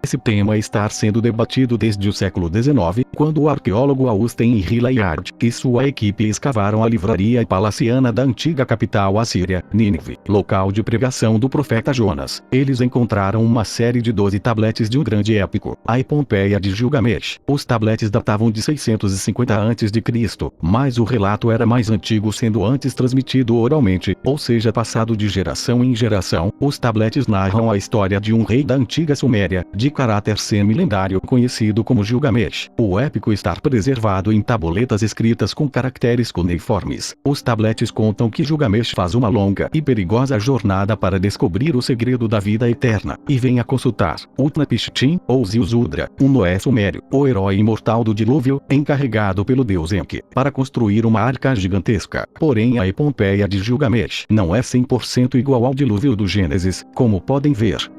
Esse tema está sendo debatido desde o século XIX, quando o arqueólogo Augusten Hilliard e sua equipe escavaram a livraria palaciana da antiga capital assíria, Nínive, local de pregação do profeta Jonas. Eles encontraram uma série de 12 tabletes de um grande épico, a Epopeia de Gilgamesh. Os tabletes datavam de 650 a.C., mas o relato era mais antigo, sendo antes transmitido oralmente, ou seja, passado de geração em geração. Os tabletes narram a história de um rei da antiga Suméria, de caráter semi-lendário, conhecido como Gilgamesh. O épico está preservado em tabuletas escritas com caracteres cuneiformes. Os tabletes contam que Gilgamesh faz uma longa e perigosa jornada para descobrir o segredo da vida eterna, e vem a consultar Utnapishtim, ou Ziusudra, um Noé sumério, o herói imortal do dilúvio, encarregado pelo deus Enki, para construir uma arca gigantesca. Porém, a Epopeia de Gilgamesh não é 100% igual ao dilúvio do Gênesis, como podem ver.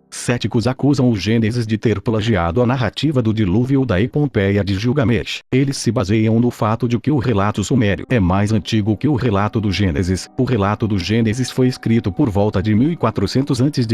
Céticos acusam o Gênesis de ter plagiado a narrativa do dilúvio da Epopeia de Gilgamesh. Eles se baseiam no fato de que o relato sumério é mais antigo que o relato do Gênesis. O relato do Gênesis foi escrito por volta de 1400 a.C.,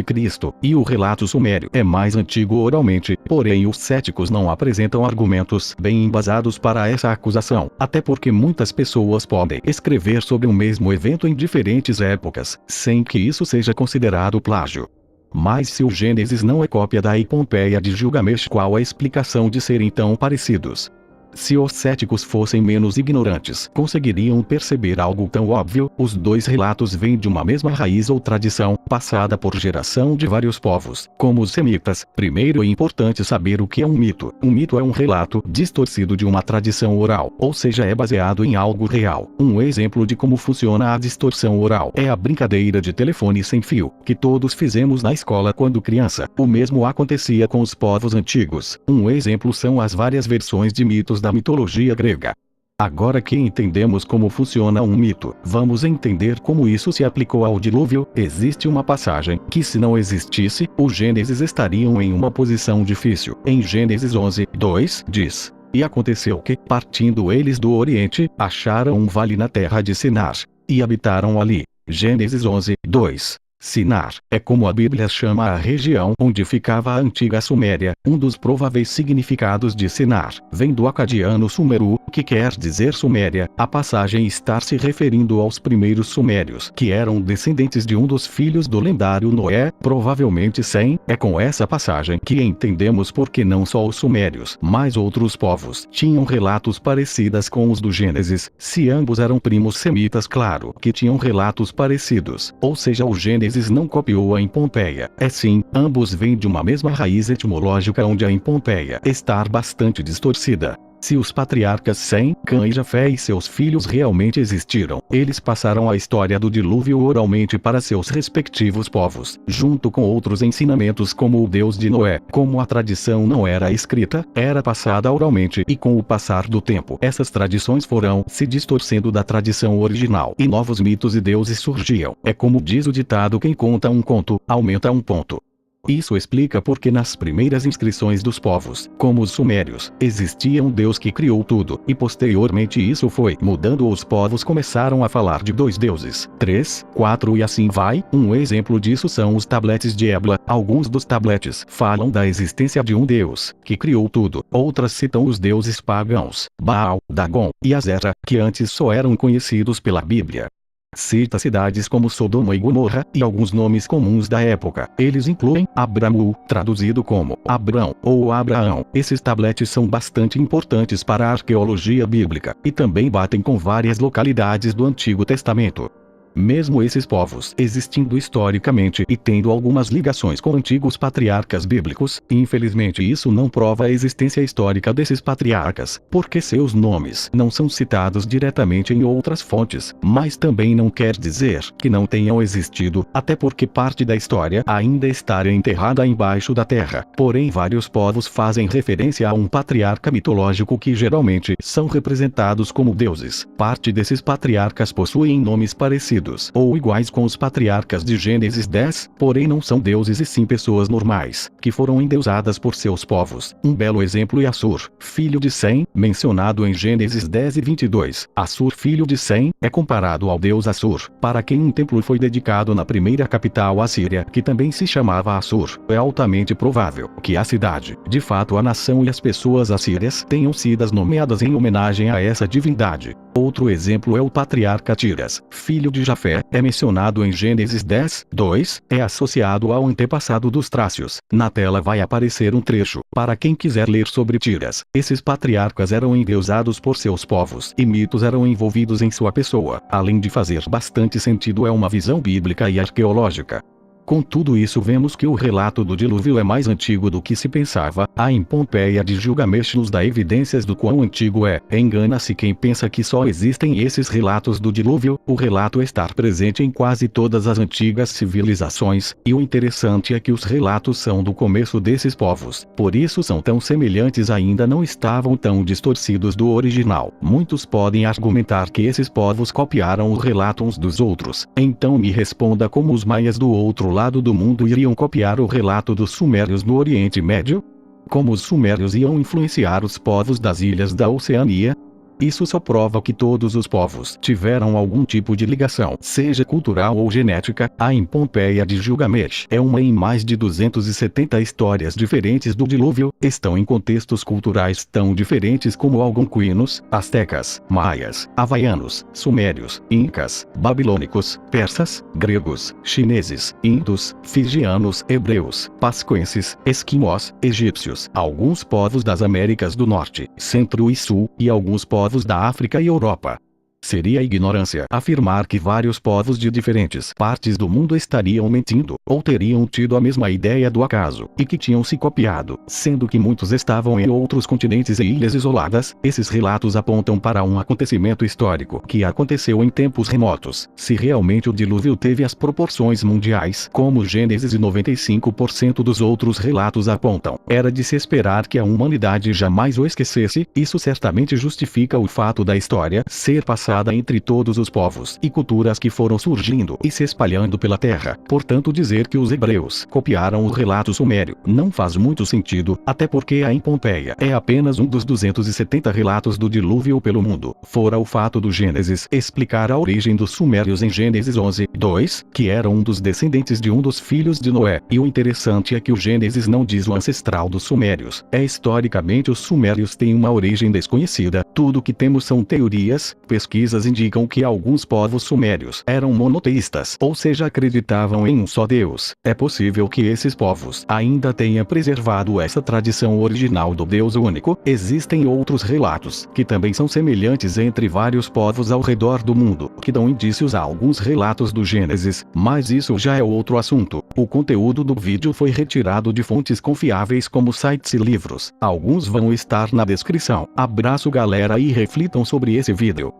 e o relato sumério é mais antigo oralmente. Porém, os céticos não apresentam argumentos bem embasados para essa acusação, até porque muitas pessoas podem escrever sobre o mesmo evento em diferentes épocas, sem que isso seja considerado plágio. Mas se o Gênesis não é cópia da Epopeia de Gilgamesh, qual a explicação de serem tão parecidos? Se os céticos fossem menos ignorantes, conseguiriam perceber algo tão óbvio: os dois relatos vêm de uma mesma raiz ou tradição, passada por geração de vários povos, como os semitas. Primeiro é importante saber o que é um mito. Um mito é um relato distorcido de uma tradição oral, ou seja, é baseado em algo real. Um exemplo de como funciona a distorção oral é a brincadeira de telefone sem fio, que todos fizemos na escola quando criança. O mesmo acontecia com os povos antigos. Um exemplo são as várias versões de mitos da mitologia grega. Agora que entendemos como funciona um mito, vamos entender como isso se aplicou ao dilúvio. Existe uma passagem que, se não existisse, os Gênesis estariam em uma posição difícil. Em Gênesis 11:2, diz: "E aconteceu que, partindo eles do Oriente, acharam um vale na terra de Sinar, e habitaram ali." Gênesis 11:2. Sinar é como a Bíblia chama a região onde ficava a antiga Suméria. Um dos prováveis significados de Sinar vem do acadiano Sumeru, que quer dizer Suméria. A passagem está se referindo aos primeiros sumérios, que eram descendentes de um dos filhos do lendário Noé, provavelmente Sem. É com essa passagem que entendemos porque não só os sumérios, mas outros povos tinham relatos parecidos com os do Gênesis. Se ambos eram primos semitas, claro que tinham relatos parecidos, ou seja, o Gênesis não copiou a Epopeia. É sim, ambos vêm de uma mesma raiz etimológica, onde a Epopeia está bastante distorcida. Se os patriarcas Sem, Cã e Jafé e seus filhos realmente existiram, eles passaram a história do dilúvio oralmente para seus respectivos povos, junto com outros ensinamentos como o Deus de Noé. Como a tradição não era escrita, era passada oralmente, e com o passar do tempo, essas tradições foram se distorcendo da tradição original, e novos mitos e deuses surgiam. É como diz o ditado: quem conta um conto, aumenta um ponto. Isso explica porque nas primeiras inscrições dos povos, como os sumérios, existia um Deus que criou tudo, e posteriormente isso foi mudando. Os povos começaram a falar de 2 deuses, 3, 4 e assim vai. Um exemplo disso são os tabletes de Ebla. Alguns dos tabletes falam da existência de um Deus que criou tudo. Outras citam os deuses pagãos, Baal, Dagon e Azera, que antes só eram conhecidos pela Bíblia. Cita cidades como Sodoma e Gomorra, e alguns nomes comuns da época. Eles incluem Abramu, traduzido como Abrão ou Abraão. Esses tabletes são bastante importantes para a arqueologia bíblica, e também batem com várias localidades do Antigo Testamento. Mesmo esses povos existindo historicamente e tendo algumas ligações com antigos patriarcas bíblicos, infelizmente isso não prova a existência histórica desses patriarcas, porque seus nomes não são citados diretamente em outras fontes, mas também não quer dizer que não tenham existido, até porque parte da história ainda está enterrada embaixo da terra. Porém, vários povos fazem referência a um patriarca mitológico que geralmente são representados como deuses. Parte desses patriarcas possuem nomes parecidos parecidos ou iguais com os patriarcas de Gênesis 10, porém não são deuses e sim pessoas normais, que foram endeusadas por seus povos. Um belo exemplo é Assur, filho de Sem, mencionado em Gênesis 10 e 22. Assur, filho de Sem, é comparado ao deus Assur, para quem um templo foi dedicado na primeira capital assíria, que também se chamava Assur. É altamente provável que a cidade, de fato a nação e as pessoas assírias tenham sido nomeadas em homenagem a essa divindade. Outro exemplo é o patriarca Tiras, filho de Jafé, é mencionado em Gênesis 10, 2, é associado ao antepassado dos Trácios. Na tela vai aparecer um trecho, para quem quiser ler sobre Tiras. Esses patriarcas eram endeusados por seus povos e mitos eram envolvidos em sua pessoa. Além de fazer bastante sentido, é uma visão bíblica e arqueológica. Com tudo isso vemos que o relato do dilúvio é mais antigo do que se pensava. A Epopeia de Gilgamesh nos dá evidências do quão antigo é. Engana-se quem pensa que só existem esses relatos do dilúvio. O relato está presente em quase todas as antigas civilizações, e o interessante é que os relatos são do começo desses povos. Por isso são tão semelhantes, ainda não estavam tão distorcidos do original. Muitos podem argumentar que esses povos copiaram os relatos uns dos outros. Então me responda como os maias do outro lado do mundo iriam copiar o relato dos sumérios no Oriente Médio? Como os sumérios iam influenciar os povos das ilhas da Oceania? Isso só prova que todos os povos tiveram algum tipo de ligação, seja cultural ou genética. A Epopeia de Gilgamesh é uma em mais de 270 histórias diferentes do dilúvio, estão em contextos culturais tão diferentes como algonquinos, astecas, maias, havaianos, sumérios, incas, babilônicos, persas, gregos, chineses, hindos, fijianos, hebreus, pascuenses, esquimós, egípcios, alguns povos das Américas do Norte, Centro e Sul, e alguns povos da África e Europa. Seria ignorância afirmar que vários povos de diferentes partes do mundo estariam mentindo, ou teriam tido a mesma ideia do acaso, e que tinham se copiado, sendo que muitos estavam em outros continentes e ilhas isoladas. Esses relatos apontam para um acontecimento histórico que aconteceu em tempos remotos. Se realmente o dilúvio teve as proporções mundiais, como Gênesis e 95% dos outros relatos apontam, era de se esperar que a humanidade jamais o esquecesse. Isso certamente justifica o fato da história ser passada entre todos os povos e culturas que foram surgindo e se espalhando pela terra. Portanto, dizer que os hebreus copiaram o relato sumério não faz muito sentido, até porque a Epopeia é apenas um dos 270 relatos do dilúvio pelo mundo. Fora o fato do Gênesis explicar a origem dos sumérios em Gênesis 11, 2, que era um dos descendentes de um dos filhos de Noé. E o interessante é que o Gênesis não diz o ancestral dos sumérios. Historicamente os sumérios têm uma origem desconhecida. Tudo o que temos são teorias. Pesquisas indicam que alguns povos sumérios eram monoteístas, ou seja, acreditavam em um só Deus. É possível que esses povos ainda tenham preservado essa tradição original do Deus único. Existem outros relatos, que também são semelhantes entre vários povos ao redor do mundo, que dão indícios a alguns relatos do Gênesis, mas isso já é outro assunto. O conteúdo do vídeo foi retirado de fontes confiáveis como sites e livros. Alguns vão estar na descrição. Abraço galera e reflitam sobre esse vídeo.